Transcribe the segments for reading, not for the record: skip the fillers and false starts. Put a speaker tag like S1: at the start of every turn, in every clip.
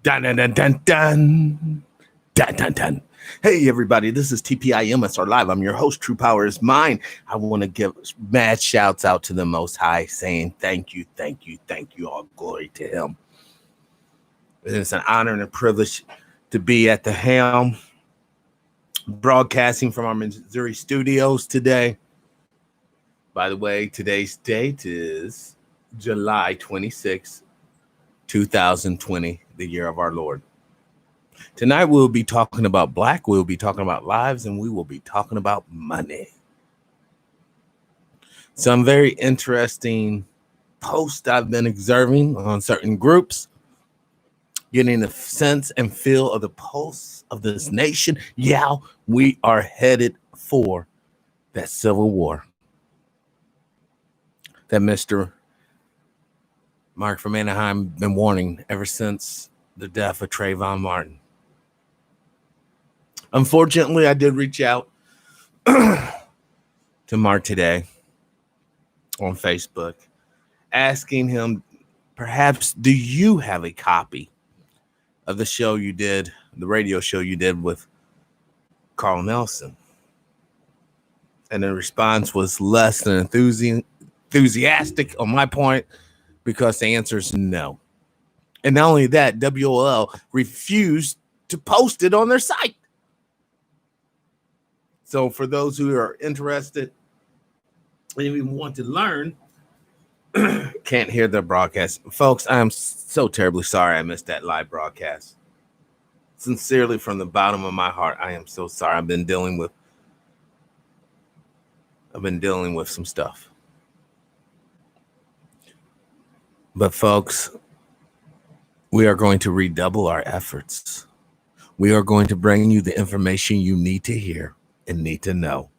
S1: Dun, dun, dun, dun, dun. Dun, dun, dun. Hey, everybody, this is TPIM. It's our live. I'm your host. True Power is Mine. I want to give mad shouts out to the Most High, saying thank you, thank you, thank you. All glory to Him. It's an honor and a privilege to be at the helm, broadcasting from our Missouri studios today. By the way, today's date is July 26, 2020, the year of our Lord. Tonight, we'll be talking about black, we'll be talking about lives, and we will be talking about money. Some very interesting posts I've been observing on certain groups, getting the sense and feel of the pulse of this nation. Yeah, we are headed for that civil war that Mr. Mark from Anaheim been warning ever since the death of Trayvon Martin. Unfortunately, I did reach out to Mark today on Facebook, asking him, perhaps, do you have a copy of the show you did, the radio show you did with Carl Nelson? And the response was less than enthusiastic on my point, because the answer is no. And not only that, WOL refused to post it on their site. So for those who are interested and even want to learn, can't hear the broadcast. Folks, I am so terribly sorry I missed that live broadcast. Sincerely, from the bottom of my heart, I am so sorry. I've been dealing with some stuff. But folks, we are going to redouble our efforts. We are going to bring you the information you need to hear and need to know.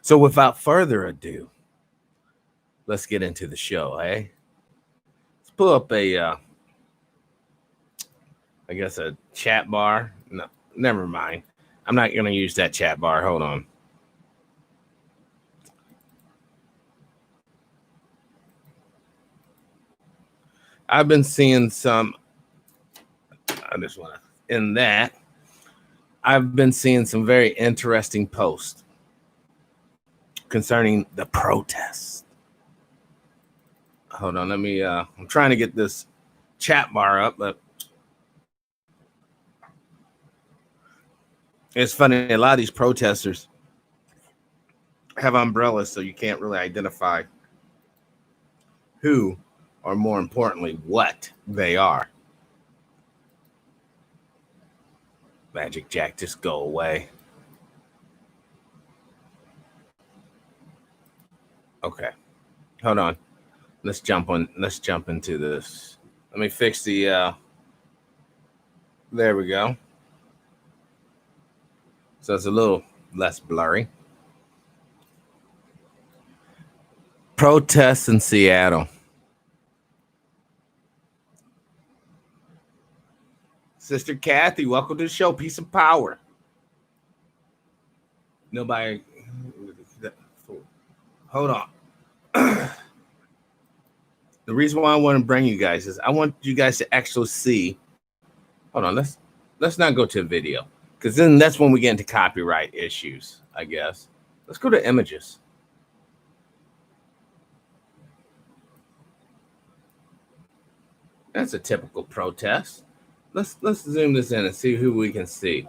S1: So without further ado, let's get into the show, eh? Let's pull up a chat bar. No, never mind. I'm not going to use that chat bar. Hold on. I've been seeing some, I've been seeing some very interesting posts concerning the protests. Hold on, I'm trying to get this chat bar up, but it's funny, a lot of these protesters have umbrellas, so you can't really identify who, or more importantly, what they are. Magic Jack, just go away. Okay, hold on. Let's jump into this. Let me fix the there we go. So it's a little less blurry. Protests in Seattle. Sister Kathy, welcome to the show. Peace and power. Nobody. Hold on. The reason why I want to bring you guys is I want you guys to actually see. Hold on. Let's not go to a video, because then that's when we get into copyright issues, I guess. Let's go to images. That's a typical protest. Let's zoom this in and see who we can see.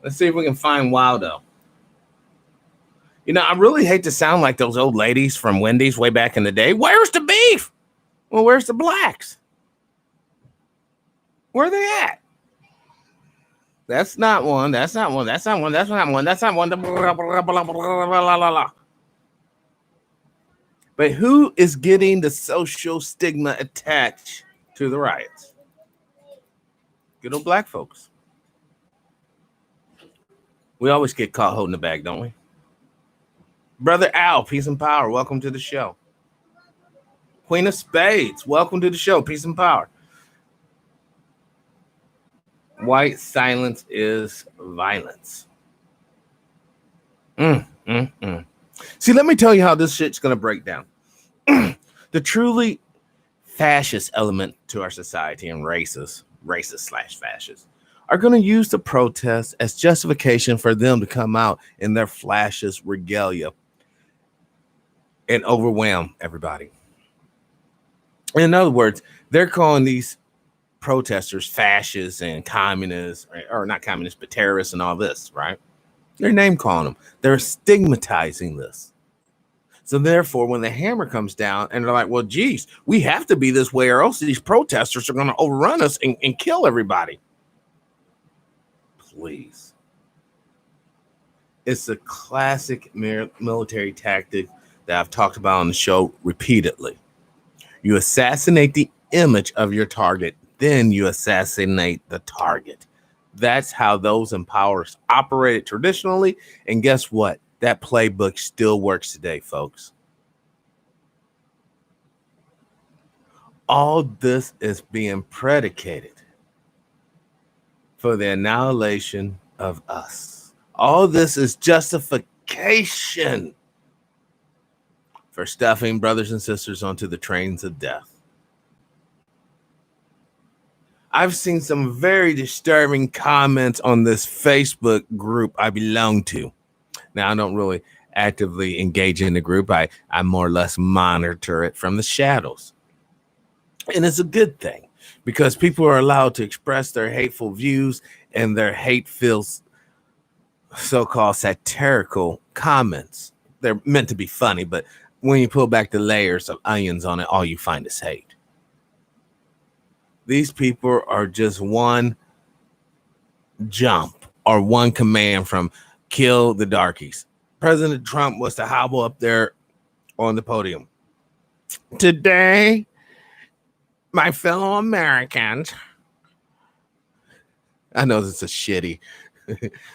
S1: Let's see if we can find Waldo. You know, I really hate to sound like those old ladies from Wendy's way back in the day. Where's the beef? Well, where's the blacks? Where are they at? That's not one. That's not one. That's not one. That's not one. That's not one. But who is getting the social stigma attached to the riots? Good old black folks. We always get caught holding the bag, don't we? Brother Al, peace and power. Welcome to the show. Queen of Spades, welcome to the show. Peace and power. White silence is violence. See, let me tell you how this shit's going to break down. The truly fascist element to our society and racist/fascist, are going to use the protests as justification for them to come out in their fascist regalia and overwhelm everybody. In other words, they're calling these protesters fascists and communists, or not communists, but terrorists and all this, right? They're name calling them. They're stigmatizing this. So therefore, when the hammer comes down and they're like, well, geez, we have to be this way or else these protesters are going to overrun us and kill everybody. Please. It's a classic military tactic that I've talked about on the show repeatedly. You assassinate the image of your target, then you assassinate the target. That's how those in power operated traditionally. And guess what? That playbook still works today, folks. All this is being predicated for the annihilation of us. All this is justification for stuffing brothers and sisters onto the trains of death. I've seen some very disturbing comments on this Facebook group I belong to. Now, I don't really actively engage in the group. I more or less monitor it from the shadows. And it's a good thing because people are allowed to express their hateful views and their hate-filled so-called satirical comments. They're meant to be funny, but when you pull back the layers of onions on it, all you find is hate. These people are just one jump or one command from kill the darkies. President Trump was to hobble up there on the podium. Today, my fellow Americans, I know this is a shitty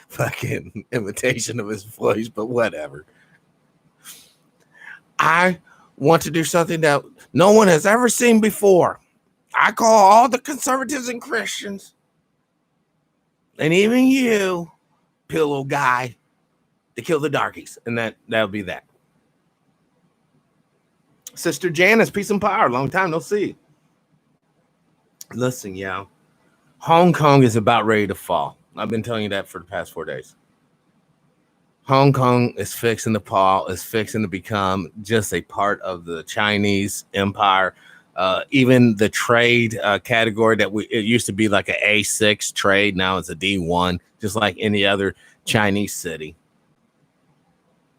S1: fucking imitation of his voice, but whatever. I want to do something that no one has ever seen before. I call all the conservatives and Christians, and even you, pillow guy, to kill the darkies. And that'll be that. Sister Janice, peace and power. Long time no see. Listen, y'all. Hong Kong is about ready to fall. I've been telling you that for the past 4 days. Hong Kong is fixing to fall, is fixing to become just a part of the Chinese empire. Even the trade category that it used to be like an A6 trade, now it's a D1, just like any other Chinese city.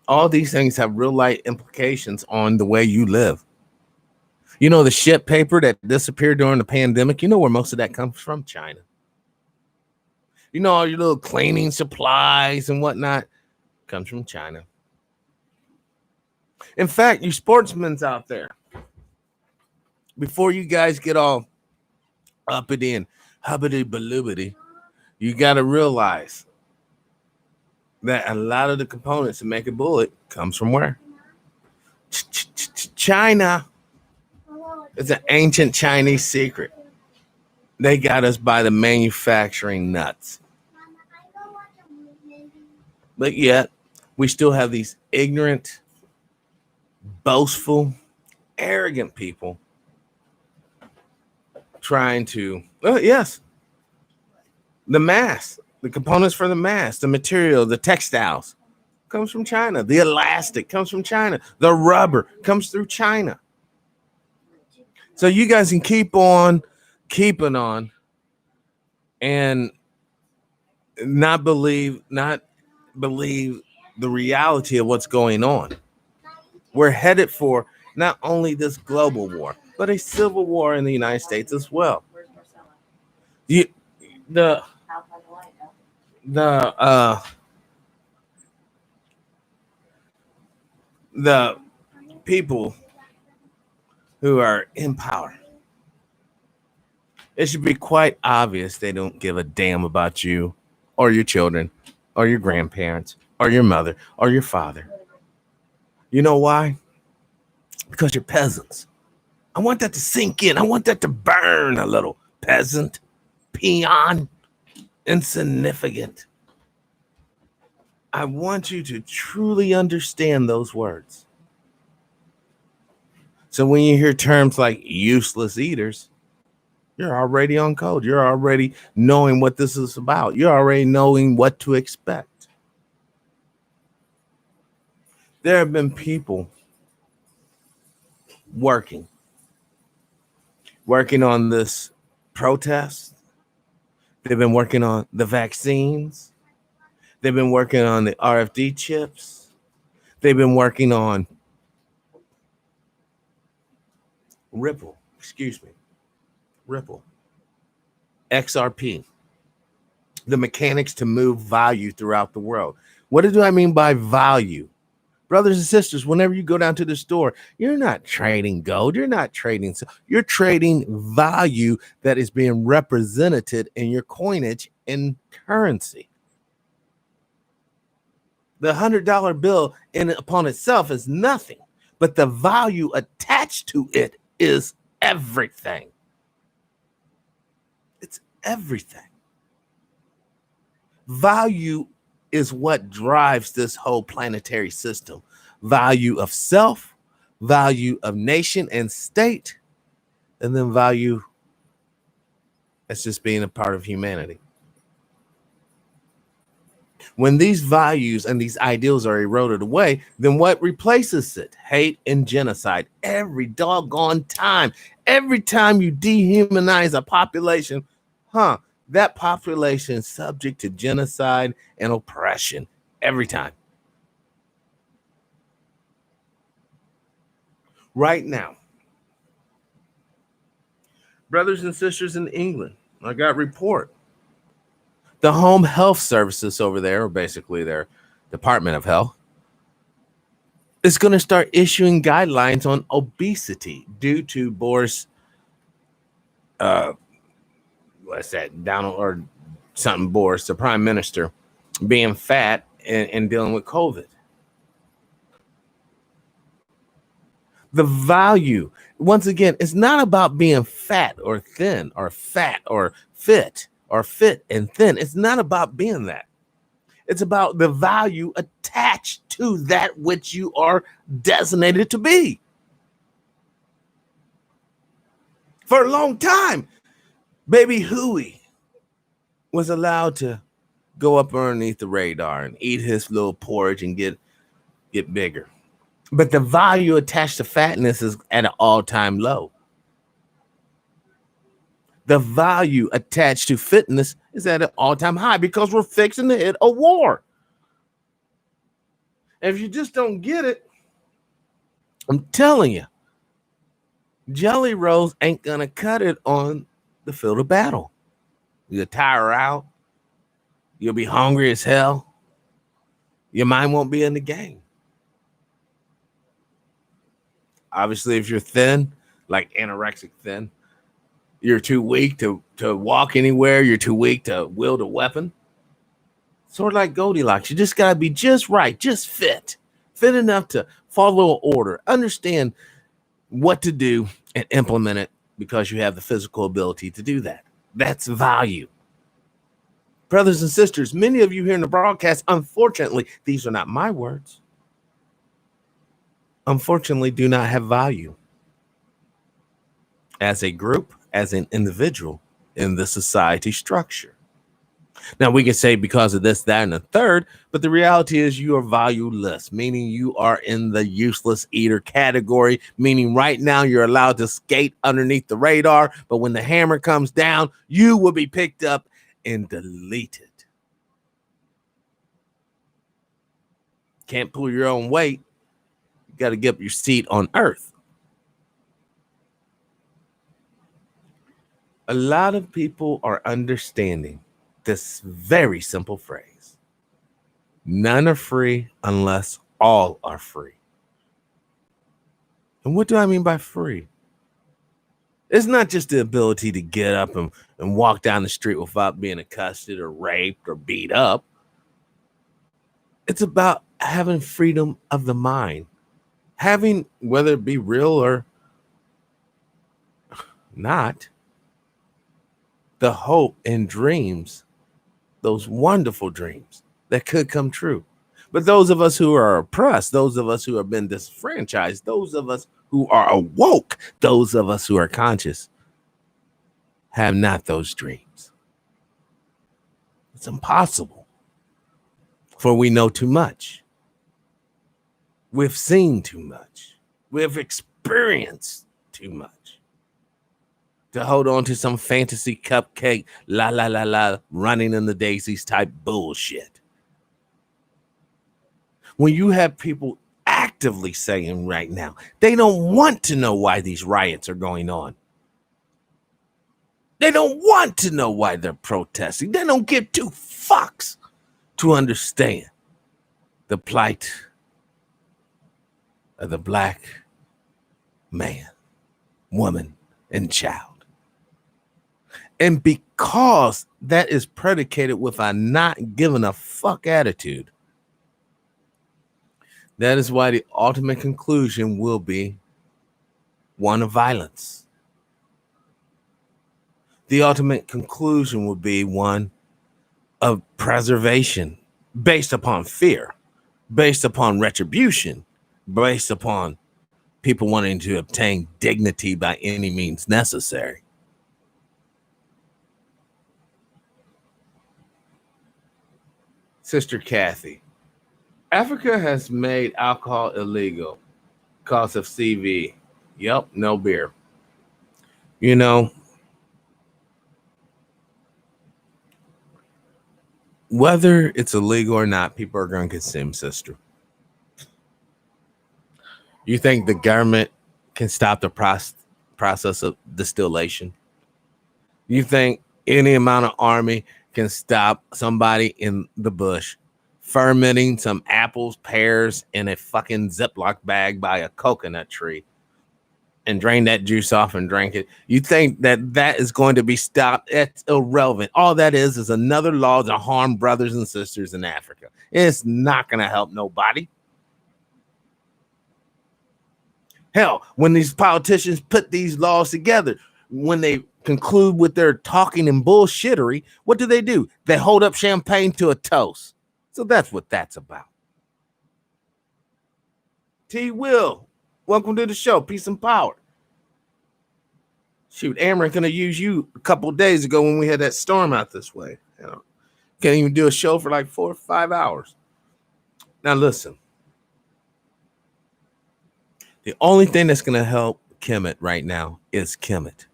S1: All these things have real life implications on the way you live. You know, the ship paper that disappeared during the pandemic, you know where most of that comes from? China. You know, all your little cleaning supplies and whatnot comes from China. In fact, you sportsmen out there, before you guys get all uppity and hubbity-baloobity, you got to realize that a lot of the components to make a bullet comes from where? China. It's an ancient Chinese secret. They got us by the manufacturing nuts. But yet, we still have these ignorant, boastful, arrogant people trying to, yes, the mask, the components for the mask, the material, the textiles comes from China. The elastic comes from China. The rubber comes through China. So you guys can keep on keeping on and not believe the reality of what's going on. We're headed for not only this global war, but a civil war in the United States as well. The people who are in power, it should be quite obvious they don't give a damn about you or your children or your grandparents or your mother or your father. You know why? Because you're peasants. I want that to sink in. I want that to burn a little. Peasant, peon, insignificant. I want you to truly understand those words. So when you hear terms like useless eaters, you're already on code. You're already knowing what this is about. You're already knowing what to expect. There have been people working on this protest. They've been working on the vaccines. They've been working on the RFD chips. They've been working on Ripple, XRP, the mechanics to move value throughout the world. What do I mean by value? Brothers and sisters, whenever you go down to the store, you're not trading gold. You're not trading. You're trading value that is being represented in your coinage in currency. The $100 bill in upon itself is nothing, but the value attached to it is everything. It's everything. Value is what drives this whole planetary system. Value of self, value of nation and state, and then value as just being a part of humanity. When these values and these ideals are eroded away, then what replaces it? Hate and genocide. Every doggone time. Every time you dehumanize a population, that population is subject to genocide and oppression every time. Right now, brothers and sisters in England, I got report. The home health services over there, or basically their Department of Health, is going to start issuing guidelines on obesity due to Boris, Boris, the prime minister, being fat and dealing with COVID. The value, once again, it's not about being fat or thin or fat or fit or fit and thin. It's not about being that. It's about the value attached to that which you are designated to be. For a long time, baby Huey was allowed to go up underneath the radar and eat his little porridge and get bigger. But the value attached to fatness is at an all-time low. The value attached to fitness is at an all-time high because we're fixing to hit a war. And if you just don't get it, I'm telling you, Jelly Rolls ain't going to cut it on the field of battle. You'll tire out. You'll be hungry as hell. Your mind won't be in the game. Obviously, if you're thin, like anorexic thin, you're too weak to walk anywhere. You're too weak to wield a weapon. Sort of like Goldilocks. You just got to be just right, just fit enough to follow an order, understand what to do and implement it because you have the physical ability to do that. That's value. Brothers and sisters, many of you here in the broadcast, unfortunately, these are not my words, unfortunately, do not have value as a group, as an individual in the society structure. Now, we can say because of this, that, and the third, but the reality is you are valueless, meaning you are in the useless eater category, meaning right now you're allowed to skate underneath the radar, but when the hammer comes down, you will be picked up and deleted. Can't pull your own weight. You got to get up your seat on earth. A lot of people are understanding this very simple phrase. None are free unless all are free. And what do I mean by free? It's not just the ability to get up and walk down the street without being accosted or raped or beat up. It's about having freedom of the mind. Having, whether it be real or not, the hope and dreams, those wonderful dreams that could come true. But those of us who are oppressed, those of us who have been disfranchised, those of us who are awoke, those of us who are conscious, have not those dreams. It's impossible, for we know too much. We've seen too much. We've experienced too much to hold on to some fantasy cupcake, la la la la, running in the daisies type bullshit. When you have people actively saying right now, they don't want to know why these riots are going on. They don't want to know why they're protesting. They don't give two fucks to understand the plight of the black man, woman, and child. And because that is predicated with a not giving a fuck attitude, that is why the ultimate conclusion will be one of violence. The ultimate conclusion will be one of preservation based upon fear, based upon retribution, based upon people wanting to obtain dignity by any means necessary. Sister Kathy, Africa has made alcohol illegal because of CV. Yep, no beer. You know, whether it's illegal or not, people are going to consume, sister. You think the government can stop the process of distillation? You think any amount of army can stop somebody in the bush fermenting some apples, pears in a fucking Ziploc bag by a coconut tree and drain that juice off and drink it? You think that is going to be stopped? It's irrelevant. All that is another law to harm brothers and sisters in Africa. It's not going to help nobody. Hell, when these politicians put these laws together, when they conclude with their talking and bullshittery, what do? They hold up champagne to a toast. So that's what that's about. T. Will, welcome to the show. Peace and power. Shoot, Amarin gonna use you a couple of days ago when we had that storm out this way. You know, can't even do a show for like 4 or 5 hours. Now listen. The only thing that's going to help Kemet right now is Kemet.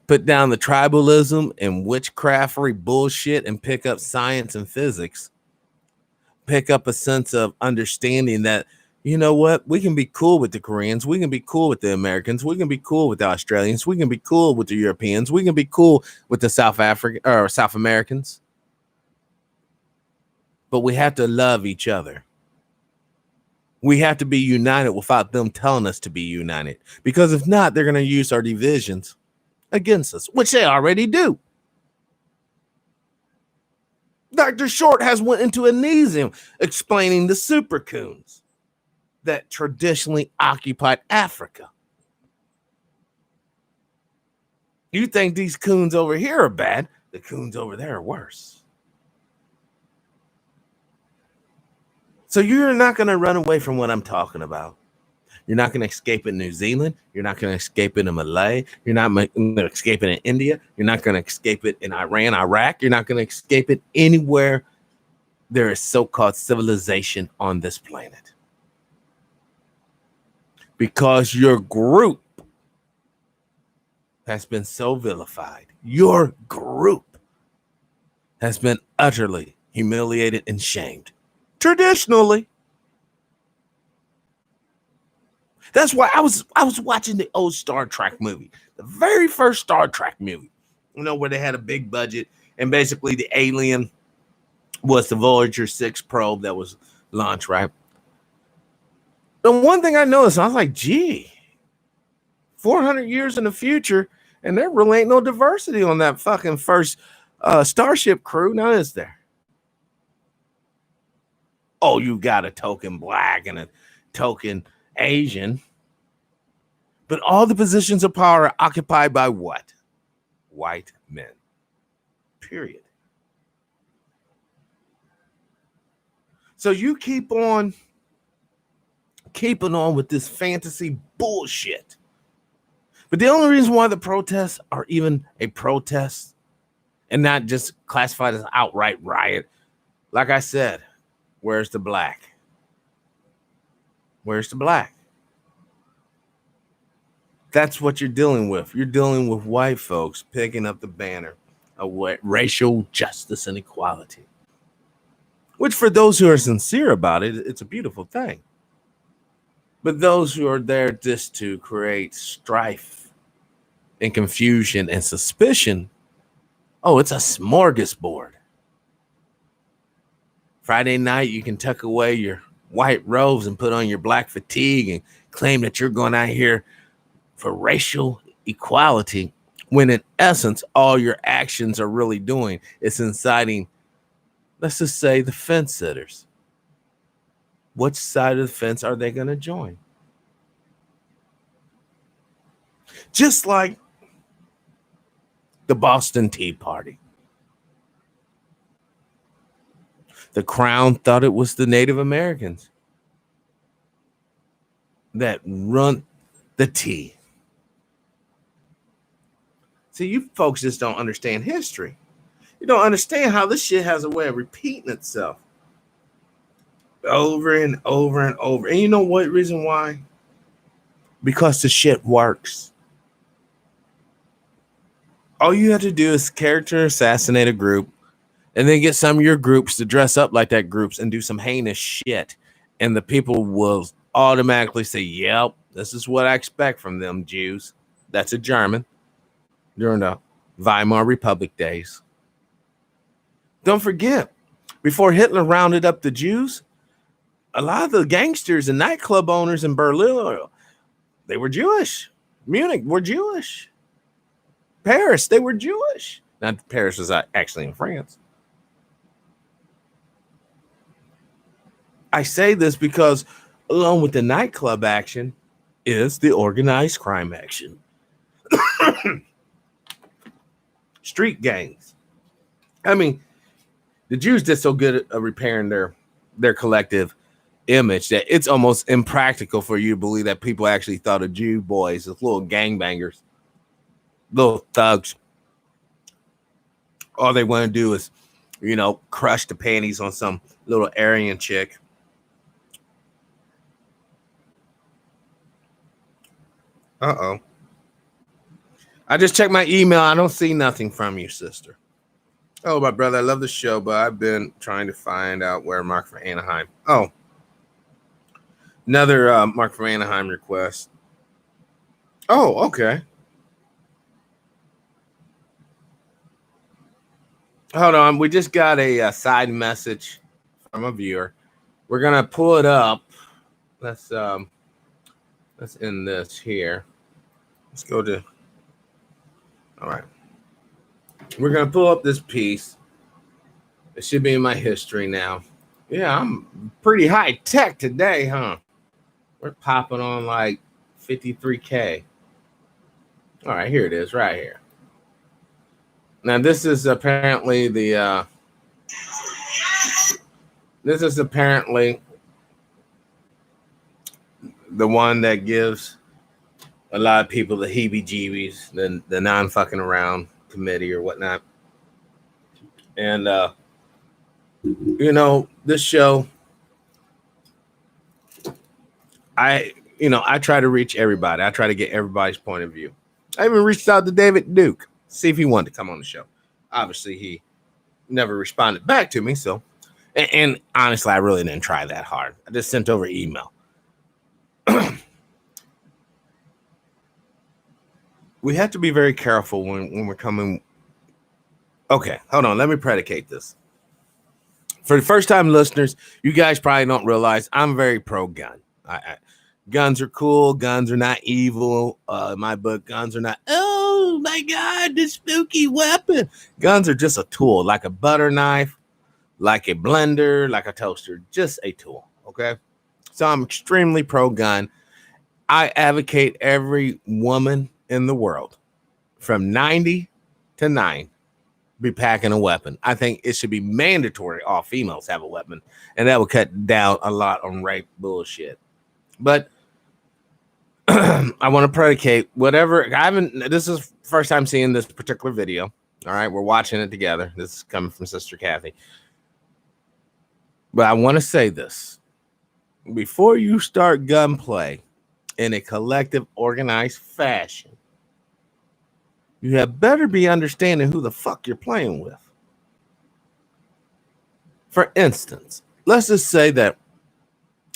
S1: Put down the tribalism and witchcraftery bullshit and pick up science and physics. Pick up a sense of understanding that, you know what, we can be cool with the Koreans. We can be cool with the Americans. We can be cool with the Australians. We can be cool with the Europeans. We can be cool with the South Americans. But we have to love each other. We have to be united without them telling us to be united. Because if not, they're going to use our divisions against us, which they already do. Dr. Short has went into a museum explaining the super coons that traditionally occupied Africa. You think these coons over here are bad? The coons over there are worse. So you're not going to run away from what I'm talking about. You're not going to escape in New Zealand. You're not going to escape it in Malay. You're not going to escape it in India. You're not going to escape it in Iran, Iraq. You're not going to escape it anywhere there is so-called civilization on this planet. Because your group has been so vilified. Your group has been utterly humiliated and shamed. Traditionally. That's why I was watching the old Star Trek movie, the very first Star Trek movie, you know, where they had a big budget and basically the alien was the Voyager 6 probe that was launched, right? The one thing I noticed, I was like, gee, 400 years in the future, and there really ain't no diversity on that fucking first Starship crew. Now, is there? Oh, you got a token black and a token Asian. But all the positions of power are occupied by what? White men. Period. So you keep on keeping on with this fantasy bullshit. But the only reason why the protests are even a protest and not just classified as outright riot, like I said, where's the black? Where's the black? That's what you're dealing with. You're dealing with white folks picking up the banner of racial justice and equality, which for those who are sincere about it, it's a beautiful thing. But those who are there just to create strife and confusion and suspicion, oh, it's a smorgasbord. Friday night, you can tuck away your white robes and put on your black fatigue and claim that you're going out here for racial equality, when in essence, all your actions are really doing is inciting, let's just say, the fence sitters. Which side of the fence are they going to join? Just like the Boston Tea Party. The Crown thought it was the Native Americans that run the tea. See, you folks just don't understand history. You don't understand how this shit has a way of repeating itself over and over and over. And you know what reason why? Because the shit works. All you have to do is character assassinate a group and then get some of your groups to dress up like that groups and do some heinous shit. And the people will automatically say, yep, this is what I expect from them Jews. That's a German during the Weimar Republic days. Don't forget, before Hitler rounded up the Jews, a lot of the gangsters and nightclub owners in Berlin, they were Jewish. Munich were Jewish. Paris, they were Jewish. Now, Paris was actually in France. I say this because along with the nightclub action is the organized crime action. Street gangs. I mean, the Jews did so good at repairing their collective image that it's almost impractical for you to believe that people actually thought of Jew boys as little gangbangers, little thugs. All they want to do is, crush the panties on some little Aryan chick. Uh-oh. I just checked my email. I don't see nothing from you, sister. Oh, my brother, I love the show, but I've been trying to find out where Mark from Anaheim. Oh, another Mark from Anaheim request. Oh, okay. Hold on. We just got a side message from a viewer. We're going to pull it up. Let's end this here. Let's go to... All right. We're going to pull up this piece. It should be in my history now. Yeah, I'm pretty high tech today, huh? We're popping on like 53K. All right, here it is right here. Now, this is apparently the one that gives a lot of people the heebie-jeebies, the non-fucking around committee or whatnot. And, this show, I try to reach everybody. I try to get everybody's point of view. I even reached out to David Duke, see if he wanted to come on the show. Obviously, he never responded back to me. So, and honestly, I really didn't try that hard. I just sent over email. We have to be very careful when we're coming. Okay, hold on. Let me predicate this. For the first time listeners, you guys probably don't realize I'm very pro-gun. Guns are cool. Guns are not evil. In my book, guns are not, oh my God, this spooky weapon. Guns are just a tool, like a butter knife, like a blender, like a toaster, just a tool, okay? So I'm extremely pro-gun. I advocate every woman in the world from 90 to 9 be packing a weapon. I think it should be mandatory all females have a weapon, and that would cut down a lot on rape bullshit. But I want to predicate whatever. I haven't. This is first time seeing this particular video. All right, we're watching it together. This is coming from Sister Kathy. But I want to say this before you start gunplay in a collective, organized fashion. You have better be understanding who the fuck you're playing with. For instance, let's just say that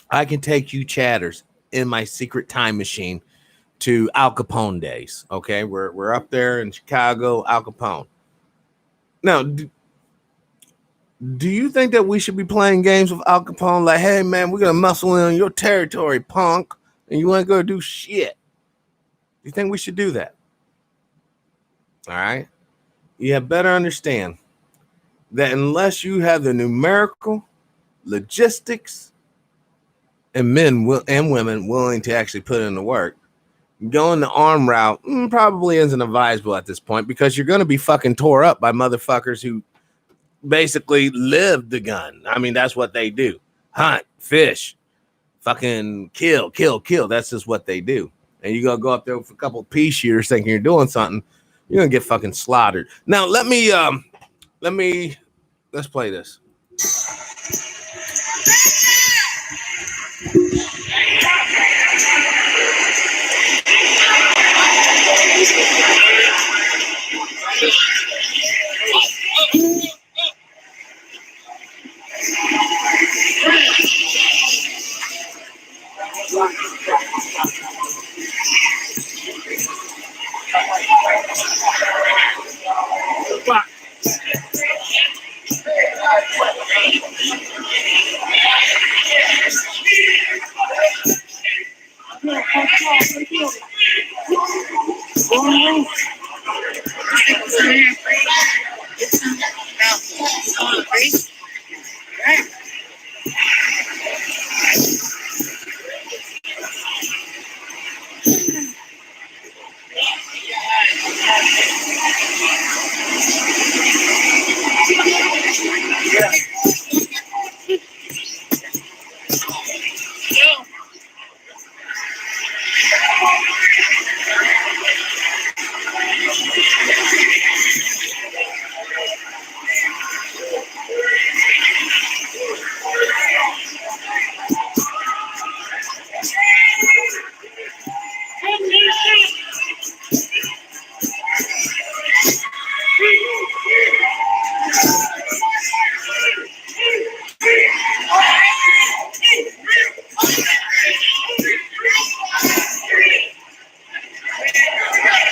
S1: I can take you chatters in my secret time machine to Al Capone days. Okay, we're up there in Chicago, Al Capone. Now, do you think that we should be playing games with Al Capone? Like, hey man, we're gonna muscle in on your territory, punk, and you ain't gonna do shit. Do you think we should do that? All right. You have better understand that unless you have the numerical, logistics, and men and women willing to actually put in the work, going the arm route probably isn't advisable at this point, because you're going to be fucking tore up by motherfuckers who basically live the gun. I mean, that's what they do. Hunt, fish, fucking kill. That's just what they do. And you're going to go up there with a couple of pea shooters thinking you're doing something, you're going to get fucking slaughtered. Now, let's play this.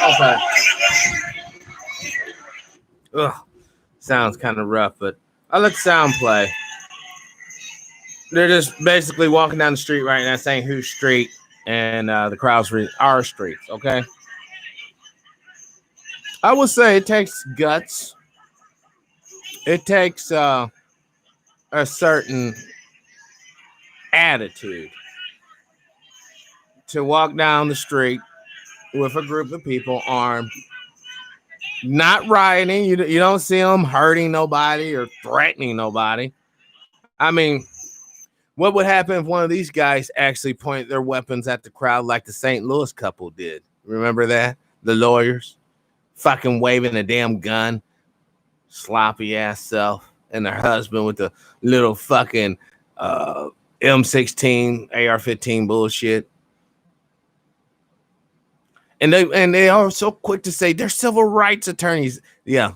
S1: Okay. Ugh, sounds kind of rough, but I let sound play. They're just basically walking down the street right now saying whose street, and the crowd's our streets, okay? I would say it takes guts. It takes a certain attitude to walk down the street with a group of people armed, not rioting. You don't see them hurting nobody or threatening nobody. I mean, what would happen if one of these guys actually point their weapons at the crowd like the St. Louis couple did? Remember that? The lawyers fucking waving a damn gun, sloppy ass self, and their husband with the little fucking M16 AR-15 bullshit. And they are so quick to say they're civil rights attorneys. Yeah,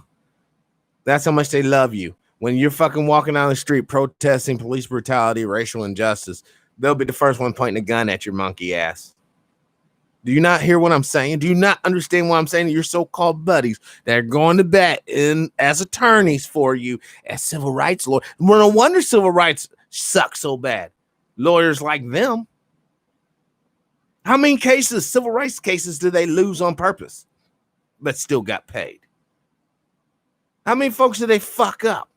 S1: that's how much they love you. When you're fucking walking down the street protesting police brutality, racial injustice, they'll be the first one pointing a gun at your monkey ass. Do you not hear what I'm saying? Do you not understand what I'm saying to your so-called buddies that are going to bat in as attorneys for you as civil rights lawyers? Well, no wonder civil rights suck so bad. Lawyers like them. How many cases, civil rights cases, do they lose on purpose but still got paid? How many folks do they fuck up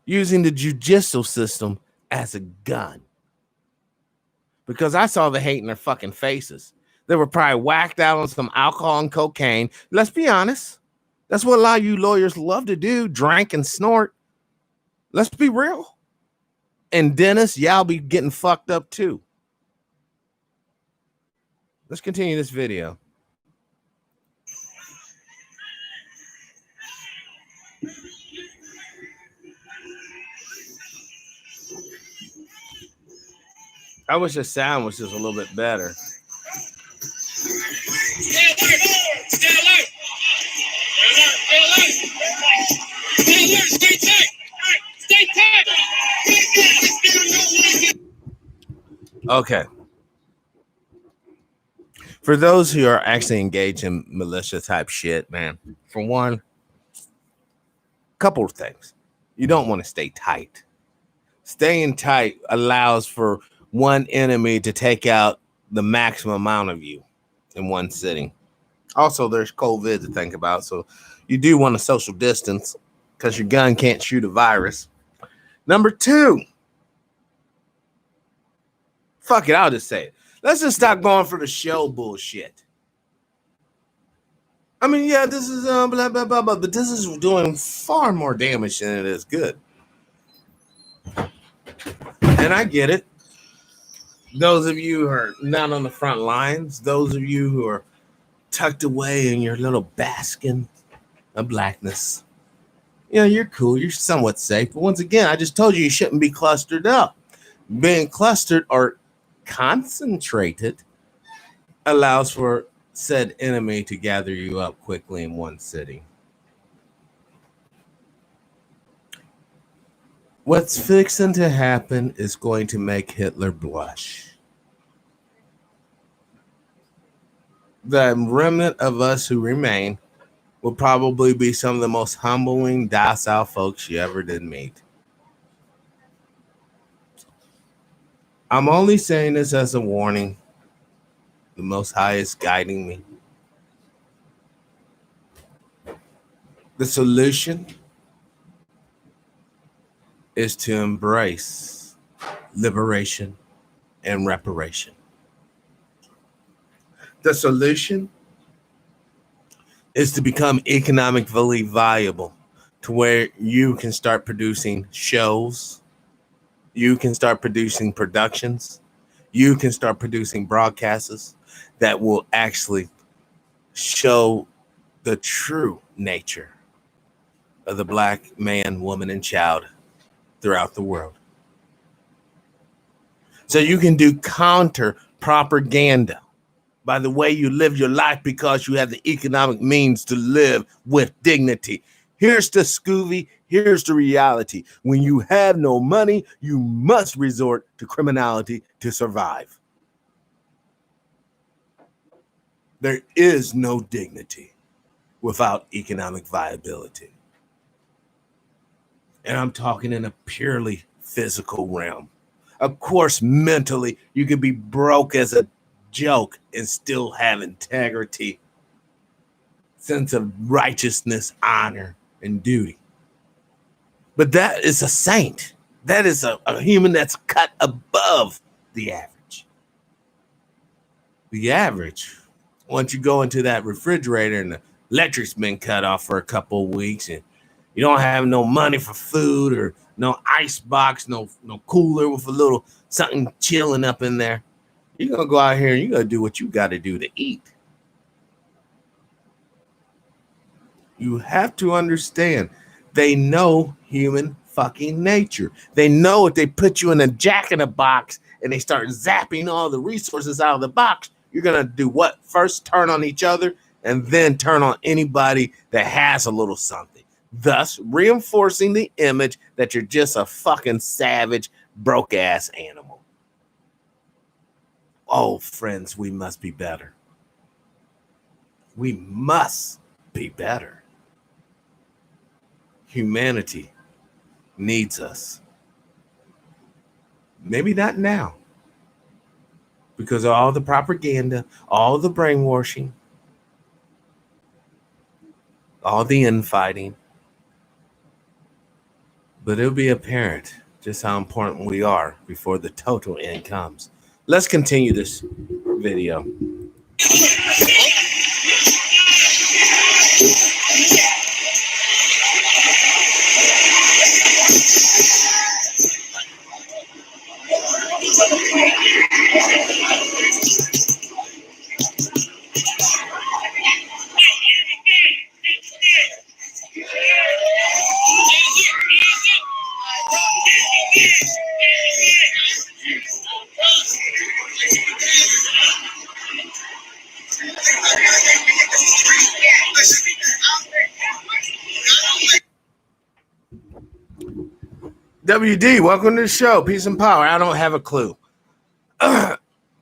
S1: using the judicial system as a gun? Because I saw the hate in their fucking faces. They were probably whacked out on some alcohol and cocaine. Let's be honest. That's what a lot of you lawyers love to do, drink and snort. Let's be real. And Dennis, y'all be getting fucked up too. Let's continue this video. I wish the sound was just a little bit better. Stay alert! Stay alert! Stay alert! Stay alert! Stay tight! Stay tight! Okay. For those who are actually engaged in militia type shit, man, for one, couple of things. You don't want to stay tight. Staying tight allows for one enemy to take out the maximum amount of you in one sitting. Also, there's COVID to think about, so you do want to social distance because your gun can't shoot a virus. Number two, fuck it, I'll just say it. Let's just stop going for the show bullshit. I mean, yeah, this is blah, blah, blah, blah, but this is doing far more damage than it is good. And I get it. Those of you who are not on the front lines, those of you who are tucked away in your little baskin of blackness, you know, you're cool. You're somewhat safe. But once again, I just told you shouldn't be clustered up. Being clustered or concentrated allows for said enemy to gather you up quickly in one sitting. What's fixing to happen is going to make Hitler blush. The remnant of us who remain will probably be some of the most humbling, docile folks you ever did meet. I'm only saying this as a warning. The Most High is guiding me. The solution is to embrace liberation and reparation. The solution is to become economically viable to where you can start producing shows, you can start producing productions, you can start producing broadcasts that will actually show the true nature of the black man, woman, and child throughout the world. So you can do counter propaganda by the way you live your life because you have the economic means to live with dignity. Here's the Scooby. Here's the reality. When you have no money, you must resort to criminality to survive. There is no dignity without economic viability. And I'm talking in a purely physical realm. Of course, mentally, you could be broke as a joke and still have integrity, sense of righteousness, honor, and duty. But that is a saint. That is a human that's cut above the average. The average, once you go into that refrigerator and the electric's been cut off for a couple of weeks and you don't have no money for food or no ice box, no cooler with a little something chilling up in there, you're going to go out here and you're going to do what you got to do to eat. You have to understand, they know human fucking nature. They know if they put you in a jack-in-a-box and they start zapping all the resources out of the box, you're going to do what? First turn on each other and then turn on anybody that has a little something. Thus, reinforcing the image that you're just a fucking savage, broke-ass animal. Oh, friends, we must be better. We must be better. Humanity needs us. Maybe not now, because of all the propaganda, all the brainwashing, all the infighting. But it'll be apparent just how important we are before the total end comes. Let's continue this video. WD, welcome to the show. Peace and power. I don't have a clue.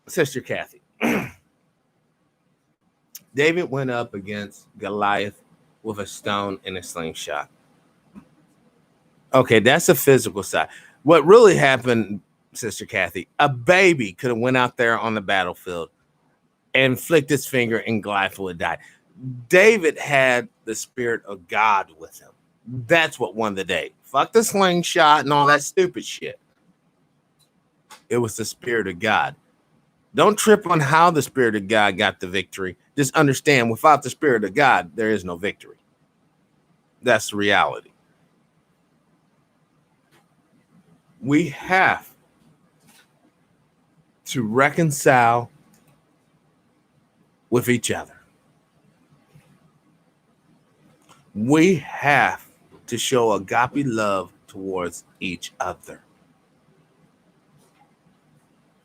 S1: Sister Kathy. David went up against Goliath with a stone and a slingshot. Okay, that's the physical side. What really happened, Sister Kathy, a baby could have went out there on the battlefield and flicked his finger and Goliath would have died. David had the spirit of God with him. That's what won the day. Fuck the slingshot and all that stupid shit. It was the spirit of God. Don't trip on how the spirit of God got the victory. Just understand, without the spirit of God, there is no victory. That's the reality. We have to reconcile with each other. We have to show agape love towards each other.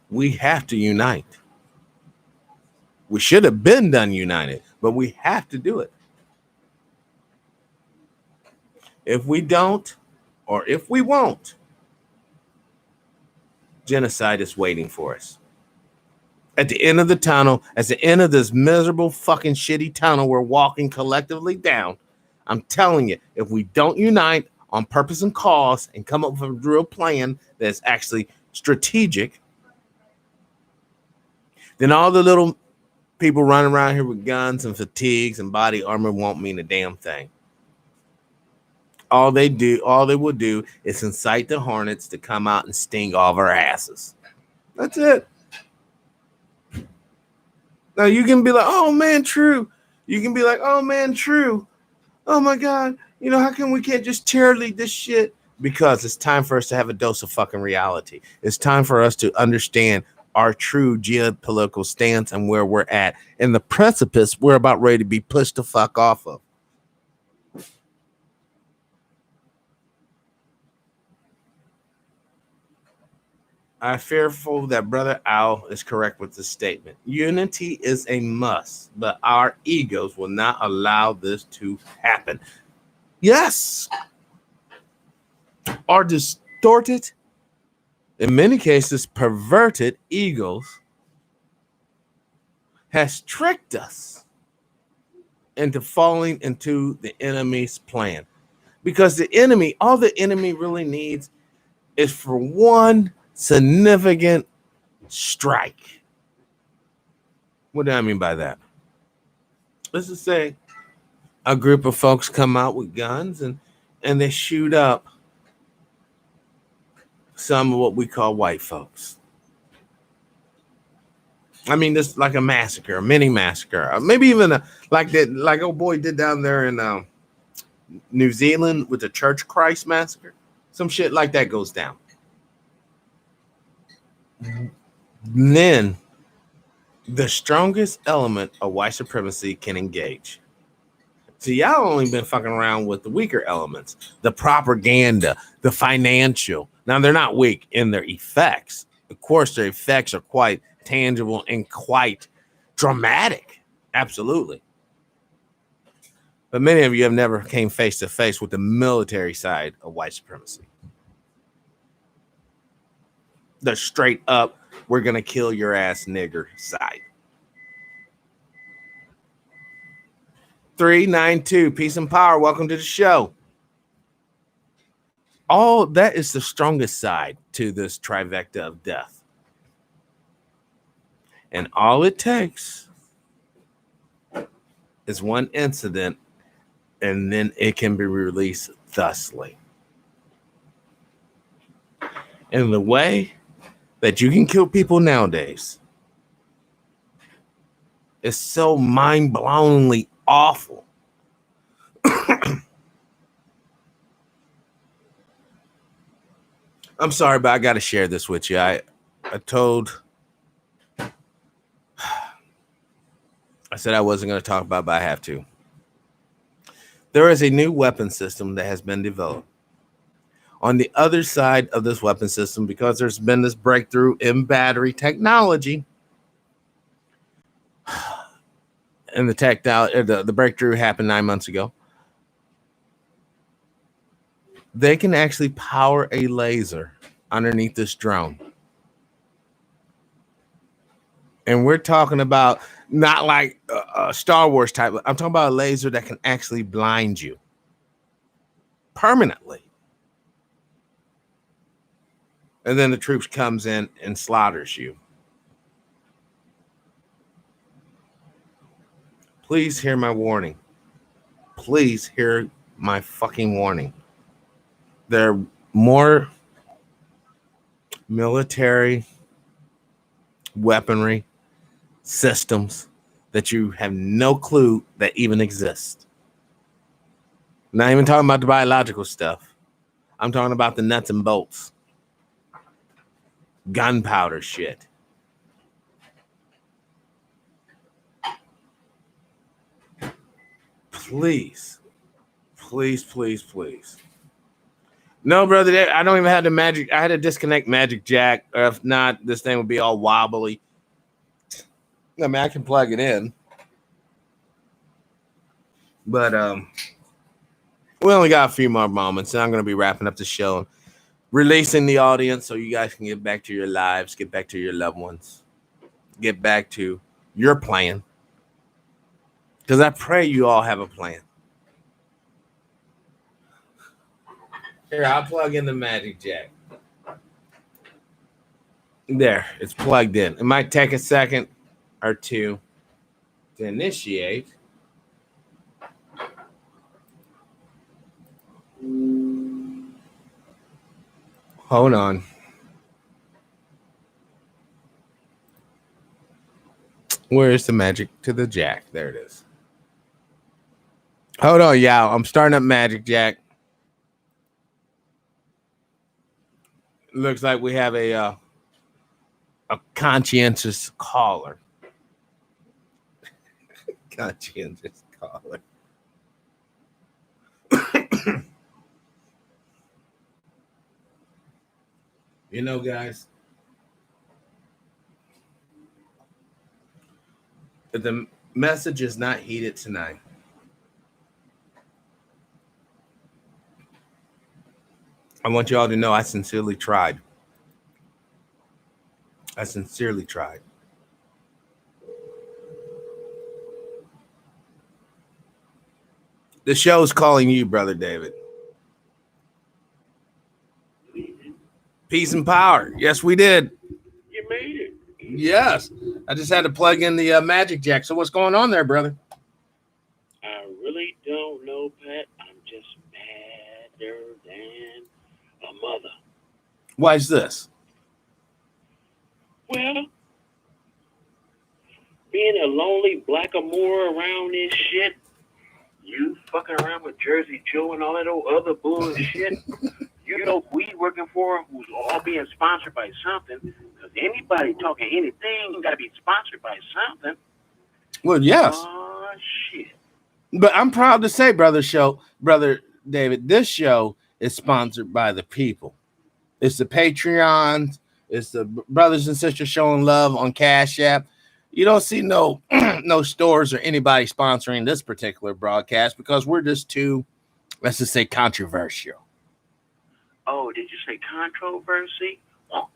S1: We have to unite. We should have been done united, but we have to do it. If we don't, or if we won't, genocide is waiting for us. At the end of the tunnel, at the end of this miserable fucking shitty tunnel we're walking collectively down, I'm telling you, if we don't unite on purpose and cause and come up with a real plan that's actually strategic, then all the little people running around here with guns and fatigues and body armor won't mean a damn thing. All they will do is incite the hornets to come out and sting all of our asses. That's it. Now you can be like, oh man, true. You can be like, oh man, true. Oh my God. You know, how come we can't just cheerlead this shit? Because it's time for us to have a dose of fucking reality. It's time for us to understand our true geopolitical stance and where we're at and the precipice we're about ready to be pushed the fuck off of. I'm fearful that Brother Al is correct with this statement. Unity is a must, but our egos will not allow this to happen. Yes, our distorted, in many cases, perverted egos has tricked us into falling into the enemy's plan. Because the enemy, all the enemy really needs is for one significant strike. What do I mean by that? Let's just say a group of folks come out with guns and they shoot up some of what we call white folks. I mean, this like a massacre, a mini massacre, maybe even like old boy did down there in New Zealand with the Church Christ massacre. Some shit like that goes down. And then the strongest element of white supremacy can engage. See, y'all only been fucking around with the weaker elements, the propaganda, the financial. Now, they're not weak in their effects. Of course, their effects are quite tangible and quite dramatic. Absolutely. But many of you have never came face to face with the military side of white supremacy. The straight up, we're going to kill your ass nigger side. 392, peace and power. Welcome to the show. All that is the strongest side to this trifecta of death. And all it takes is one incident, and then it can be released thusly. And the way that you can kill people nowadays is so mind-blowingly awful. I'm sorry, but I got to share this with you. I said I wasn't going to talk about it, but I have to. There is a new weapon system that has been developed. On the other side of this weapon system, because there's been this breakthrough in battery technology, and the breakthrough happened 9 months ago. They can actually power a laser underneath this drone. And we're talking about not like a Star Wars type. I'm talking about a laser that can actually blind you permanently. And then the troops comes in and slaughters you. Please hear my warning. Please hear my fucking warning. There are more military weaponry systems that you have no clue that even exist. Not even talking about the biological stuff. I'm talking about the nuts and bolts. Gunpowder shit. Please. Please, please, please. No, brother, I don't even have the magic. I had to disconnect Magic Jack. Or if not, this thing would be all wobbly. I mean, I can plug it in. But we only got a few more moments, and I'm going to be wrapping up the show, releasing the audience so you guys can get back to your lives, get back to your loved ones, get back to your plan. Because I pray you all have a plan. Here, I'll plug in the Magic Jack. There, it's plugged in. It might take a second or two to initiate. Hold on. Where's the magic to the jack? There it is. Hold on, y'all. I'm starting up Magic Jack. Looks like we have a conscientious caller. Conscientious caller. You know, guys, if the message is not heeded tonight, I want you all to know I sincerely tried. I sincerely tried. The show is calling you, Brother David. Peace and power. Yes, we did.
S2: You made it.
S1: Yes. I just had to plug in the Magic Jack. So what's going on there, brother?
S2: I really don't know, Pat. I'm just madder than a mother.
S1: Why is this?
S2: Well, being a lonely blackamoor around this shit, you fucking around with Jersey Joe and all that old other bullshit. You know who we working for, who's all being sponsored by something. Because anybody talking anything got to be sponsored by something.
S1: Well, yes.
S2: Oh, shit.
S1: But I'm proud to say, Brother David, this show is sponsored by the people. It's the Patreons. It's the brothers and sisters showing love on Cash App. You don't see no no stores or anybody sponsoring this particular broadcast because we're just too, let's just say, controversial.
S2: Oh, did you say controversy? Oh.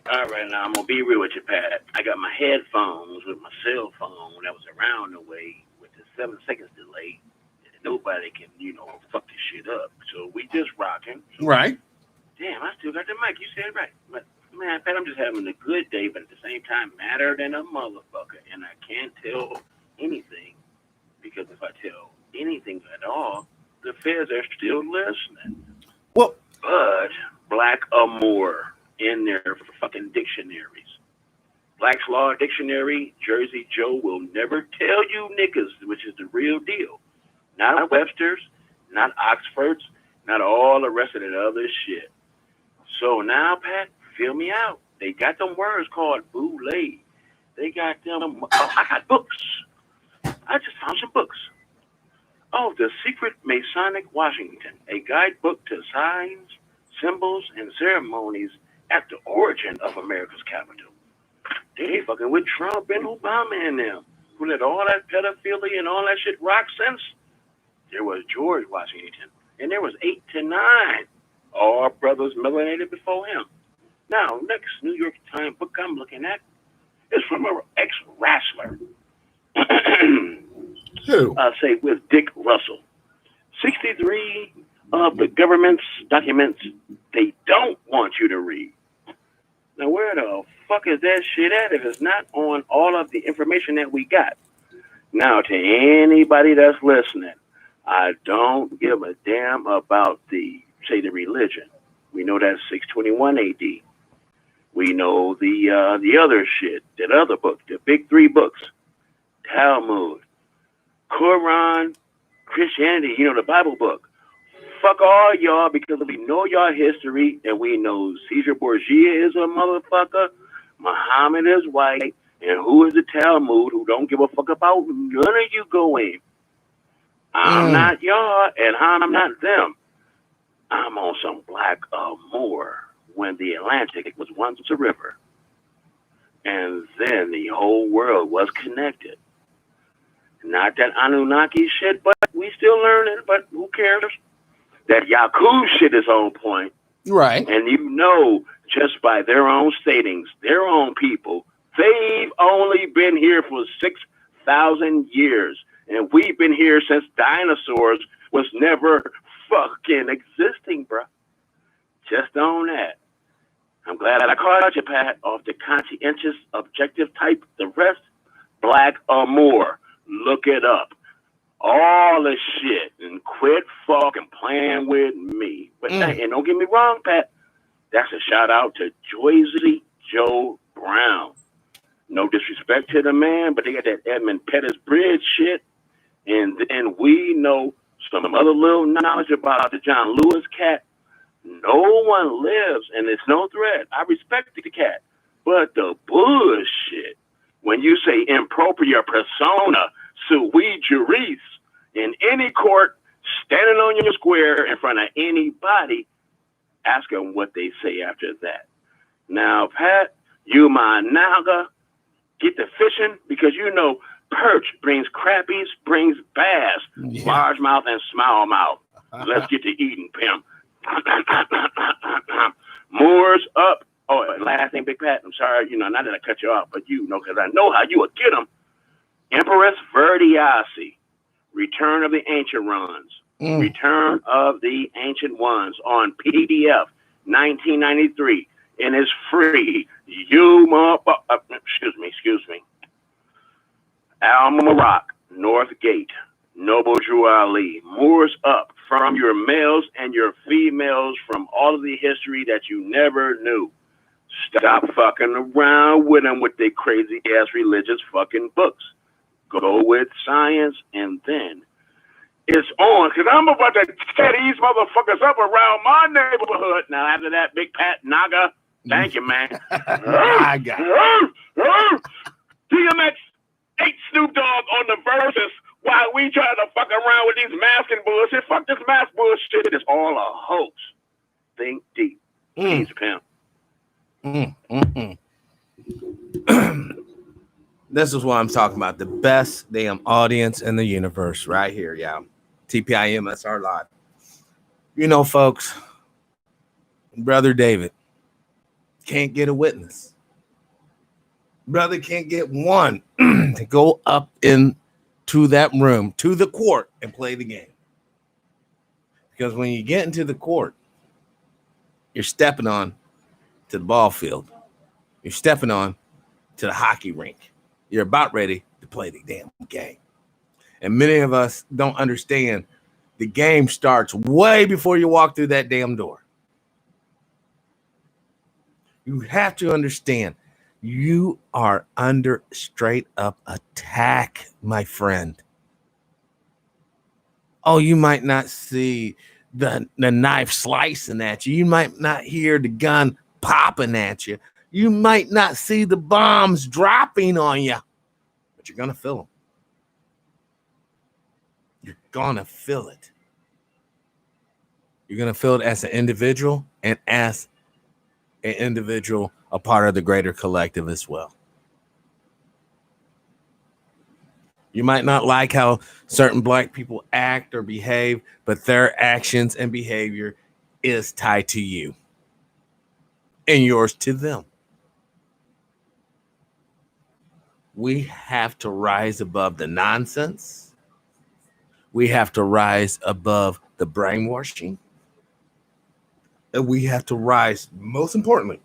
S2: All right, now I'm going to be real with you, Pat. I got my headphones with my cell phone that was around the way with the 7 seconds delay. Nobody can, fuck this shit up. So we just rocking. So,
S1: right.
S2: Damn, I still got the mic. You said it right. But, man, Pat, I'm just having a good day, but at the same time, madder than a motherfucker. And I can't tell anything because if I tell anything at all, the feds are still listening.
S1: Well,
S2: but black amour in their fucking dictionaries. Black's Law Dictionary, Jersey Joe will never tell you niggas, which is the real deal. Not Webster's, not Oxford's, not all the rest of that other shit. So now, Pat, feel me out. They got them words called boule. They got them. I got books. I just found some books. Oh, The Secret Masonic Washington, a guidebook to signs, symbols, and ceremonies at the origin of America's capital. They fucking with Trump and Obama and them, who let all that pedophilia and all that shit rock since. There was George Washington, and there was 8 to 9. All brothers melanated before him. Now, next New York Times book I'm looking at is from an ex-wrestler.
S1: Who?
S2: I say with Dick Russell. 63 of the government's documents they don't want you to read. Now, where the fuck is that shit at if it's not on all of the information that we got? Now, to anybody that's listening, I don't give a damn about the religion. We know that's 621 AD. We know the other shit, that other book, the big 3 books, Talmud, Quran, Christianity, the Bible book. Fuck all y'all, because we know y'all history and we know Caesar Borgia is a motherfucker, Muhammad is white, and who is the Talmud who don't give a fuck about none of you going. I'm not y'all and I'm not them. I'm on some black Moor when the Atlantic was once a river. And then the whole world was connected. Not that Anunnaki shit, but we still learning, but who cares? That Yakub shit is on point.
S1: Right.
S2: And just by their own statings, their own people, they've only been here for 6,000 years. And we've been here since dinosaurs was never fucking existing, bruh. Just on that. I'm glad I called you, Pat, off the conscientious, objective type. The rest, black or more. Look it up. All the shit, and quit fucking playing with me. But and don't get me wrong, Pat. That's a shout out to Joyzy Joe Brown. No disrespect to the man, but they got that Edmund Pettus Bridge shit. And then we know some other little knowledge about the John Lewis cat. No one lives, and it's no threat. I respect the cat. But the bullshit, when you say impropria persona sui juris in any court, standing on your square in front of anybody, ask them what they say after that. Now, Pat, you my naga, get the fishing, because perch brings crappies, brings bass, largemouth and smallmouth. Let's get to eating, pimp. Moors up. Oh, last thing, Big Pat, I'm sorry, not that I cut you off, but because I know how you would get them. Empress Verdiasi, Return of the Ancient Ones. Return of the Ancient Ones on PDF, 1993, and it's free. Excuse me. Al-Marak, North Gate, Noble Drew Ali, Moors up, from your males and your females from all of the history that you never knew. Stop fucking around with them with their crazy ass religious fucking books. Go with science, and then it's on, because I'm about to tear these motherfuckers up around my neighborhood. Now, after that, Big Pat Naga, thank you, man.
S1: I got it.
S2: DMX ate Snoop Dogg on the verses while we try to fuck around with these masking bullshit. Fuck this mask bullshit. It's all a hoax. Think deep. Peace, pimp.
S1: This is what I'm talking about. The best damn audience in the universe right here, y'all. TPIM, that's our lot. Folks, Brother David can't get a witness. Brother can't get one to go up into that room, to the court, and play the game. Because when you get into the court, you're stepping on to the ball field. You're stepping on to the hockey rink. You're about ready to play the damn game. And many of us don't understand the game starts way before you walk through that damn door. You have to understand, you are under straight up attack, my friend. Oh, you might not see the knife slicing at you. You might not hear the gun popping at you. You might not see the bombs dropping on you, but you're going to feel them. You're going to feel it. You're going to feel it as an individual, and as an individual, a part of the greater collective as well. You might not like how certain black people act or behave, but their actions and behavior is tied to you and yours to them. We have to rise above the nonsense. We have to rise above the brainwashing. And we have to rise, most importantly,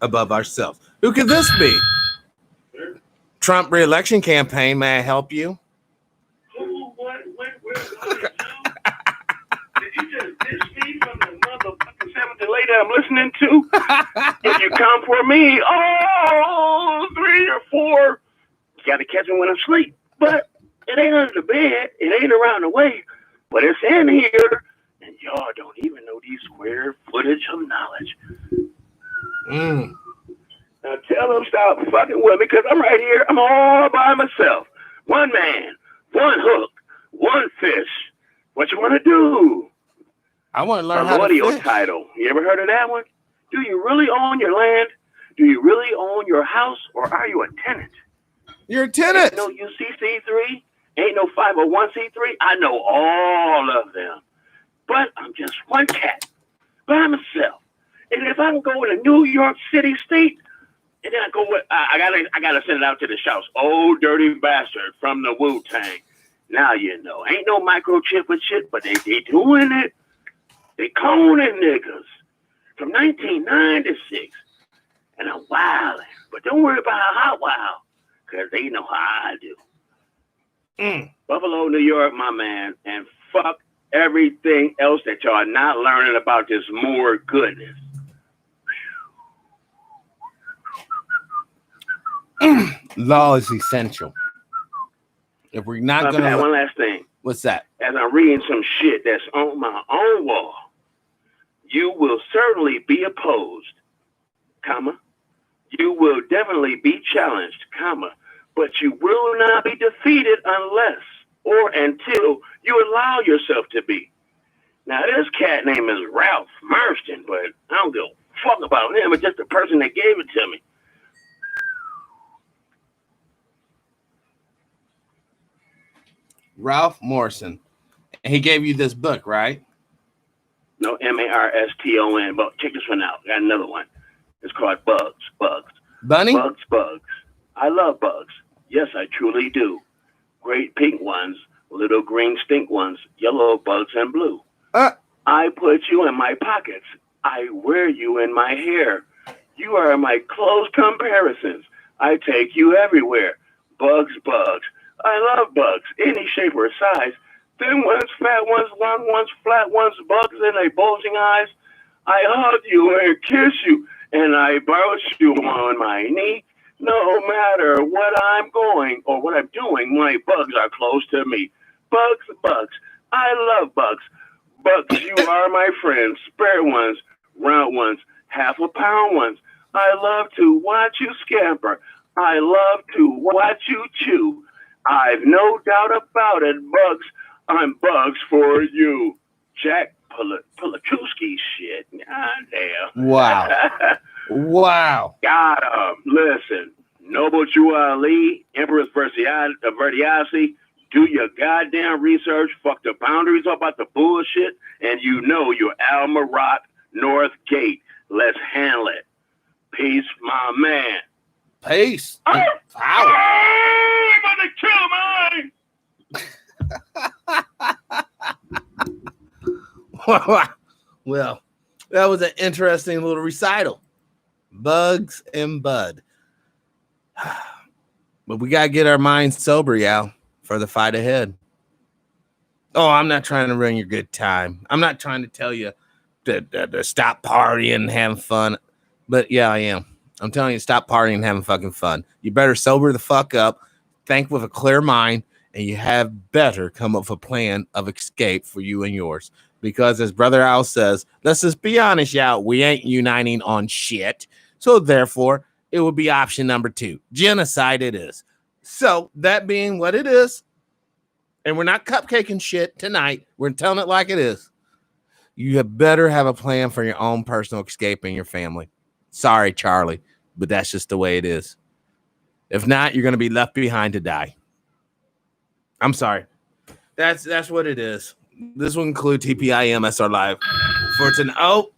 S1: above ourselves. Who could this be? Trump re-election campaign. May I help you?
S2: Who, what, where, did you just diss me from the motherfucking seventh lady I'm listening to? If you come for me, 3 or 4, you got to catch me when I'm asleep. But it ain't under the bed. It ain't around the way. But it's in here. And y'all don't even know these square footage of knowledge. Now tell them stop fucking with me because I'm right here. I'm all by myself. One man, one hook, one fish. What you want to do?
S1: I want to learn how
S2: audio
S1: to fish.
S2: title. You ever heard of that one? Do you really own your land? Do you really own your house? Or are you a tenant?
S1: You're a tenant.
S2: Ain't no UCC3. Ain't no 501c3. I know all of them. But I'm just one cat by myself. And if I can go in a New York City state, and then I go with, I gotta send it out to the shouts. Oh, dirty bastard from the Wu-Tang. Now you know. Ain't no microchip and shit, but they doing it. They cloning niggas from 1996. And I'm wilding. But don't worry about how hot wild, because they know how I do. Buffalo, New York, my man. And fuck everything else that y'all not learning about this more goodness.
S1: Law is essential. If we're not going to...
S2: One last thing.
S1: What's that?
S2: As I'm reading some shit that's on my own wall, you will certainly be opposed, comma. You will definitely be challenged, comma. But you will not be defeated unless or until you allow yourself to be. Now, this cat name is Ralph Marston, but I don't give a fuck about him. It's just the person that gave it to me.
S1: Ralph Morrison. He gave you this book, right?
S2: No, Marston. But check this one out. Got another one. It's called Bugs.
S1: Bunny?
S2: Bugs. I love bugs. Yes, I truly do. Great pink ones, little green stink ones, yellow bugs, and blue. I put you in my pockets. I wear you in my hair. You are my close comparisons. I take you everywhere. Bugs. I love bugs, any shape or size. Thin ones, fat ones, long ones, flat ones, bugs in their bulging eyes. I hug you and kiss you, and I bounce you on my knee. No matter what I'm going or what I'm doing, my bugs are close to me. Bugs. I love bugs. Bugs, you are my friends. Spare ones, round ones, half a pound ones. I love to watch you scamper. I love to watch you chew. I've no doubt about it, Bugs. I'm Bugs for you. Jack Pulakuski shit. God damn.
S1: Wow. Wow.
S2: Got him. Listen, Noble Drew Ali, Empress Verdiasi, do your goddamn research. Fuck the boundaries about the bullshit. And you know you're Al Marat, North Gate. Let's handle it. Peace, my man.
S1: Peace.
S2: Oh,
S1: Power.
S2: I'm gonna kill mine.
S1: Well, that was an interesting little recital. Bugs and Bud. But we got to get our minds sober, y'all, for the fight ahead. Oh, I'm not trying to ruin your good time. I'm not trying to tell you to stop partying and having fun. But yeah, I am. I'm telling you, stop partying and having fucking fun. You better sober the fuck up, think with a clear mind, and you have better come up with a plan of escape for you and yours. Because as Brother Al says, let's just be honest, y'all, we ain't uniting on shit. So therefore, it would be option number 2. Genocide it is. So that being what it is, and we're not cupcaking shit tonight, we're telling it like it is. You have better have a plan for your own personal escape and your family. Sorry, Charlie, but that's just the way it is. If not, you're going to be left behind to die. I'm sorry. That's what it is. This will include TPIM SR Live for tonight. Oh,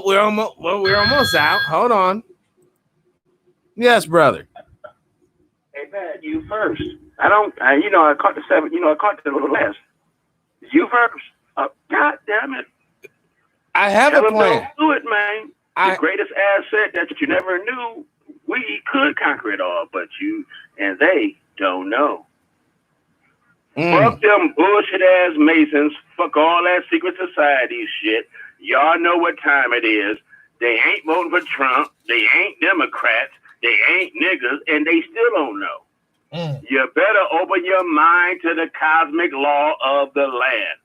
S1: we're almost out. Hold on. Yes, brother.
S2: Hey, Pat, you first. I caught the 7. I caught the last. You first. God damn it.
S1: I have a plan.
S2: Don't do it, man. The greatest asset that you never knew, we could conquer it all, but you and they don't know. Fuck them bullshit ass Masons. Fuck all that secret society shit. Y'all know what time it is. They ain't voting for Trump. They ain't Democrats. They ain't niggas, and they still don't know. You better open your mind to the cosmic law of the land.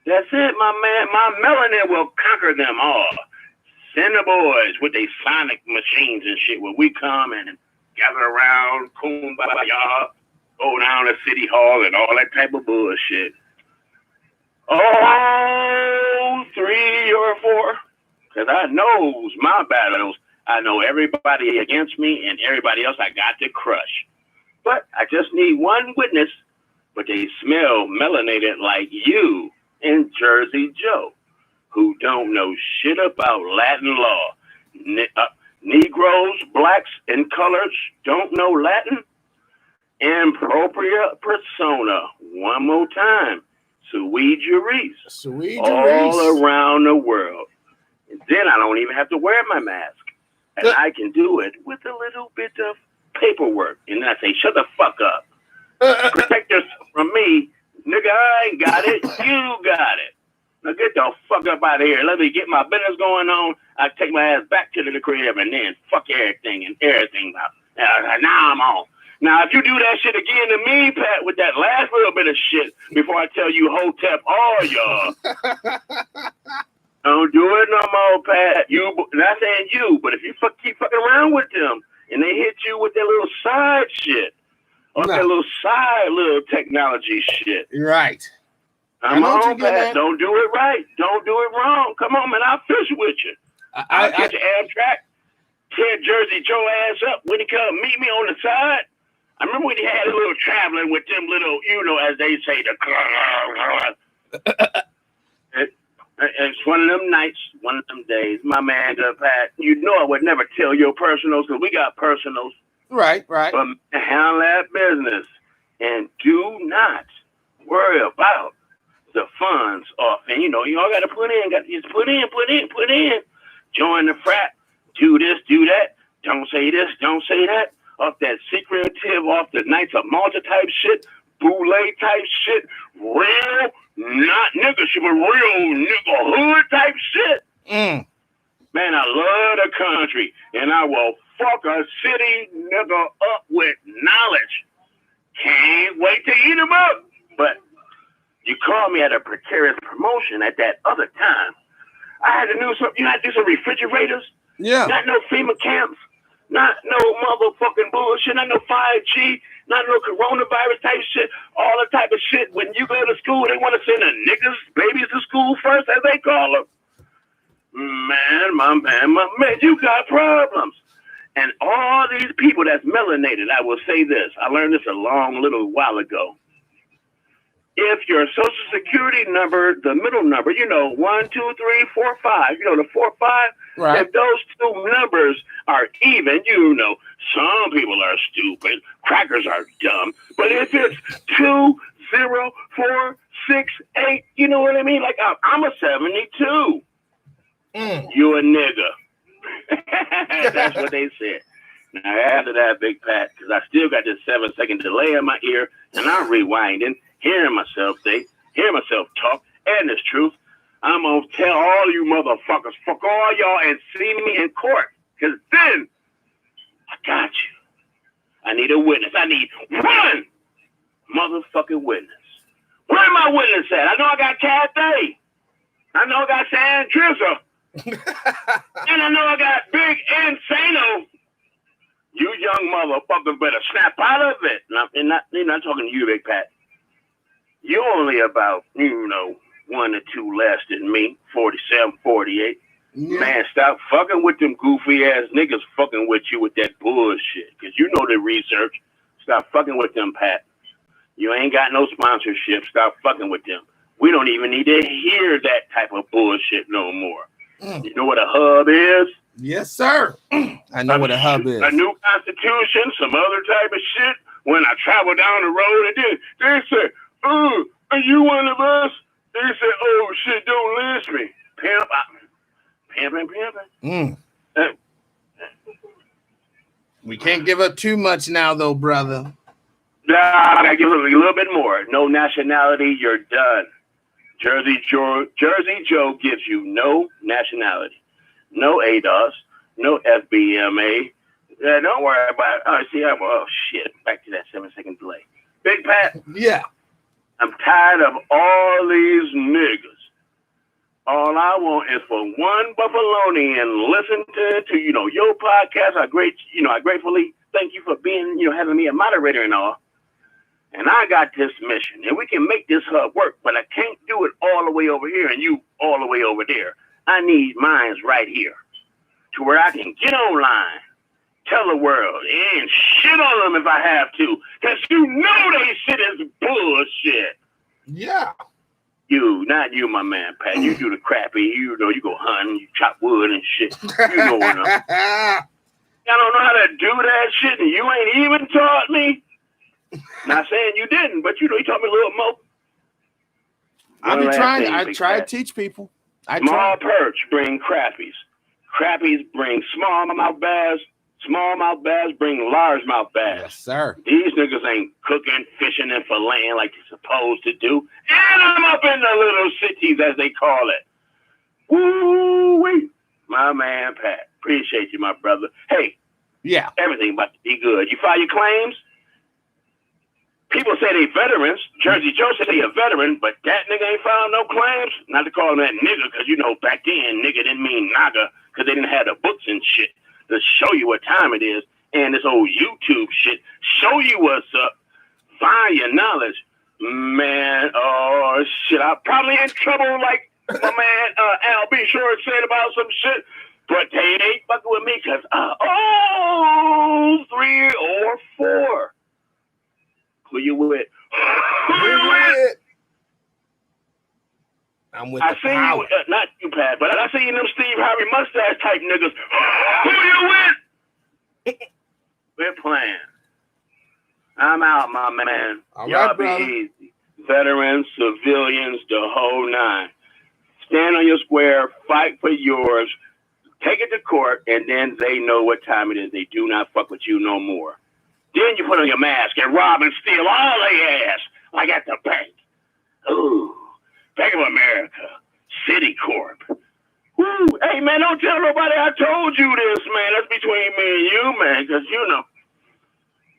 S2: That's it, my man. My melanin will conquer them all. Send the boys with their sonic machines and shit where we come and gather around, kumbaya, go down to City Hall and all that type of bullshit. Oh, 3 or 4. Because I knows my battles. I know everybody against me and everybody else I got to crush. But I just need one witness, but they smell melanated like you and Jersey Joe, who don't know shit about Latin law. Negroes, blacks, and colors don't know Latin. Impropria persona. One more time. Sui juris. All around the world. And then I don't even have to wear my mask. And I can do it with a little bit of paperwork. And I say, shut the fuck up. Protect yourself from me. Nigga, I ain't got it. You got it. Now get the fuck up out of here. Let me get my business going on. I take my ass back to the crib and then fuck everything and everything out. Now I'm on. Now, if you do that shit again to me, Pat, with that last little bit of shit, before I tell you Hotep all y'all, don't do it no more, Pat. You, not saying you, but if you keep fucking around with them and they hit you with their little side shit, or that little technology shit.
S1: Right.
S2: Come on, Pat. Don't do it right. Don't do it wrong. Come on, man. I'll fish with you. I'll catch an Amtrak, tear Jersey Joe ass up when he come meet me on the side. I remember when he had a little traveling with them little, as they say, it's one of them nights, one of them days. My man, Pat, I would never tell your personals because we got personals.
S1: Right.
S2: But handle that business and do not worry about the funds off. And you all got to put in. Join the frat. Do this, do that. Don't say this, don't say that. Off that secretive, off the Knights of Malta type shit, boule type shit, real, not nigga shit, but real nigga hood type shit. Man, I love the country, and I will fuck a city nigga up with knowledge. Can't wait to eat him up. But you called me at a precarious promotion at that other time. I had to do some refrigerators.
S1: Yeah.
S2: Not no FEMA camps. Not no motherfucking bullshit. Not no 5G. Not no coronavirus type shit. All the type of shit. When you go to school, they want to send the niggas, babies to school first, as they call them. Man, my man, you got problems. And all these people that's melanated, I will say this. I learned this a little while ago. If your social security number, the middle number, 1, 2, 3, 4, 5, the 4, 5,
S1: right.
S2: If those two numbers are even, some people are stupid, crackers are dumb, but if it's 2, 0, 4, 6, 8, you know what I mean? Like I'm a 72. You a nigga. That's what they said. Now after that, Big Pat, because I still got this 7-second delay in my ear, and I'm rewinding, hearing myself talk, and it's truth. I'm going to tell all you motherfuckers, fuck all y'all, and see me in court. Because then, I got you. I need a witness. I need one motherfucking witness. Where my witness at? I know I got Cathay. I know I got San Drizzle. And I know I got Big Insano. You young motherfuckers better snap out of it. And not talking to you, Big Pat. You're only about, 1 or 2 less than me, 47, 48.
S1: Yeah.
S2: Man, stop fucking with them goofy ass niggas fucking with you with that bullshit. Cause you know the research. Stop fucking with them, Pat. You ain't got no sponsorship. Stop fucking with them. We don't even need to hear that type of bullshit no more. You know what a hub is?
S1: Yes, sir. I know what a hub is.
S2: A new constitution, some other type of shit. When I travel down the road and then they say, "Oh, are you one of us?" They say, "Oh shit, don't list me, pimp." Pimping.
S1: We can't give up too much now, though, brother.
S2: Nah, I gotta give it a little bit more. No nationality, you're done. Jersey Joe gives you no nationality, no ADOS, no FBMA. Don't worry about it. Oh shit, back to that 7-second delay. Big Pat.
S1: Yeah.
S2: I'm tired of all these niggas. All I want is for one Buffalonian and listen to your podcast. I gratefully thank you for being, having me a moderator and all. And I got this mission, and we can make this hub work, but I can't do it all the way over here and you all the way over there. I need mines right here to where I can get online, tell the world, and shit on them if I have to, because you know they shit is bullshit.
S1: Yeah.
S2: Not you, my man, Pat. You do the crappy. You go hunting, you chop wood and shit. You know what I don't know how to do that shit, and you ain't even taught me. Not saying you didn't, but you taught me a little more.
S1: I try to teach people.
S2: Small perch bring crappies. Crappies bring smallmouth bass. Smallmouth bass bring largemouth bass.
S1: Yes, sir.
S2: These niggas ain't cooking, fishing, and filleting like they're supposed to do. And I'm up in the little cities, as they call it. Woo-wee. My man, Pat. Appreciate you, my brother. Hey.
S1: Yeah.
S2: Everything about to be good. You file your claims? People say they veterans. Jersey Joe said they a veteran, but that nigga ain't filed no claims. Not to call him that nigga, because back then, nigga didn't mean naga, because they didn't have the books and shit to show you what time it is. And this old YouTube shit, show you what's up. Find your knowledge. Man, oh shit, I'm probably in trouble like my man Al B. Short said about some shit, but they ain't fucking with me because 3 or 4. Who you with?
S1: I'm with
S2: I
S1: the
S2: see
S1: power.
S2: you, not you, Pat, but I see you them Steve Harvey mustache type niggas. Who you with? We're playing. I'm out, my man.
S1: All
S2: Y'all
S1: right,
S2: be
S1: brother.
S2: easy. Veterans, civilians, the whole nine. Stand on your square, fight for yours, take it to court, and then they know what time it is. They do not fuck with you no more. Then you put on your mask and rob and steal all their ass, like at the bank. Ooh, Bank of America, Citicorp. Woo, hey man, don't tell nobody I told you this, man. That's between me and you, man, because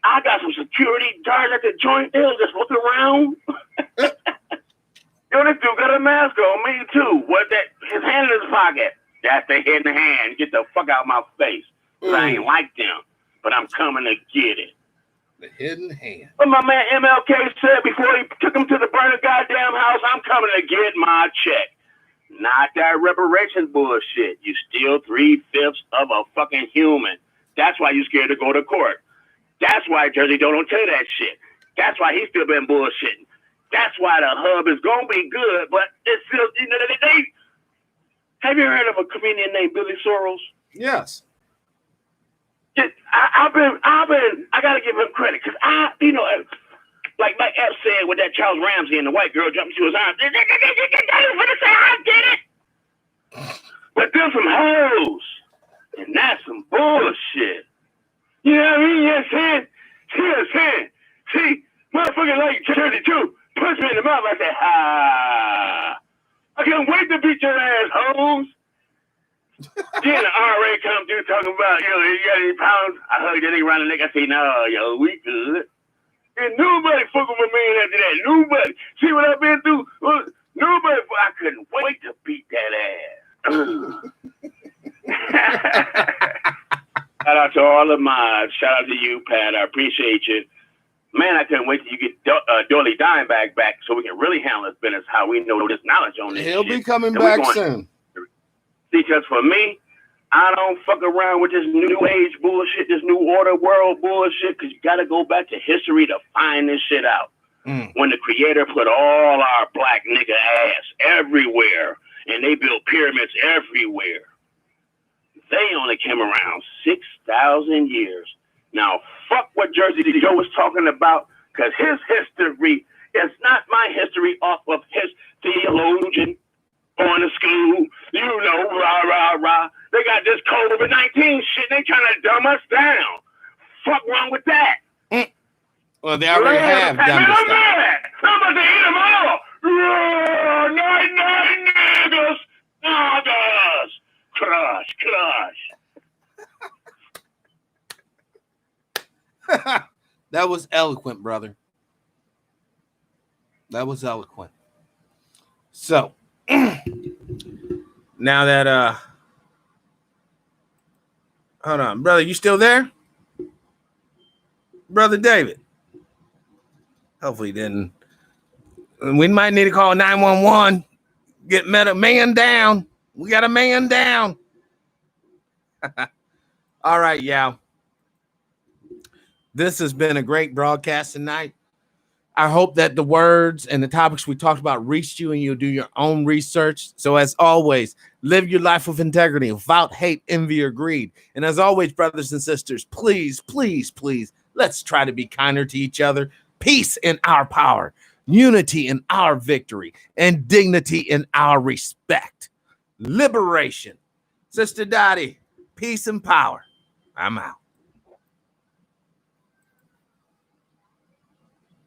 S2: I got some security guards at the joint. They'll just look around. This dude got a mask on. Me too. His hand in his pocket. That's the hidden hand. Get the fuck out of my face. I ain't like them, but I'm coming to get it.
S1: The hidden hand.
S2: But my man MLK said before he took him to the burning goddamn house, I'm coming to get my check. Not that reparations bullshit. You steal 3/5 of a fucking human. That's why you scared to go to court. That's why Jersey don't tell that shit. That's why he's still been bullshitting. That's why the hub is gonna be good, but it's still, have you heard of a comedian named Billy Sorrells?
S1: Yes.
S2: I gotta give him credit, because like F said with that Charles Ramsey and the white girl jumping to his arms. I get it. But there's some hoes, and that's some bullshit. You know what I mean? Yes, see, motherfucker like Jersey too. Punch me in the mouth. I said, I can't wait to beat your ass, hoes. Then the RA come through talking about, you got any pounds? I hugged that nigga around the neck. I say, no, we good. And nobody fucking with me after that. Nobody. See what I've been through? Nobody. I couldn't wait to beat that ass. Shout out to all the mods. Shout out to you, Pat. I appreciate you. Man, I couldn't wait till you get Dolly Dimebag back so we can really handle this business, how we know this knowledge on this
S1: He'll
S2: shit.
S1: be coming back soon.
S2: Because for me, I don't fuck around with this new age bullshit, this new order world bullshit, because you got to go back to history to find this shit out. When the creator put all our black nigga ass everywhere, and they built pyramids everywhere, they only came around 6,000 years. Now, fuck what Jersey Joe was talking about, because his history is not my history off of his theologian going to school, you know, rah, rah, rah. They got this COVID-19 shit. They trying to dumb us down. Fuck wrong with that?
S1: Well, they already have dumbed us down.
S2: I'm about to eat them all. Night, niggas. Niggas. Crush, crush.
S1: That was eloquent, brother. That was eloquent. So, now that, hold on, brother, you still there? Brother David. Hopefully he didn't. We might need to call 911. Get a man down. We got a man down. All right, yeah. This has been a great broadcast tonight. I hope that the words and the topics we talked about reached you and you'll do your own research. So as always, live your life with integrity, without hate, envy, or greed. And as always, brothers and sisters, please, please, please, let's try to be kinder to each other. Peace in our power, unity in our victory, and dignity in our respect. Liberation. Sister Dottie, peace and power. I'm out.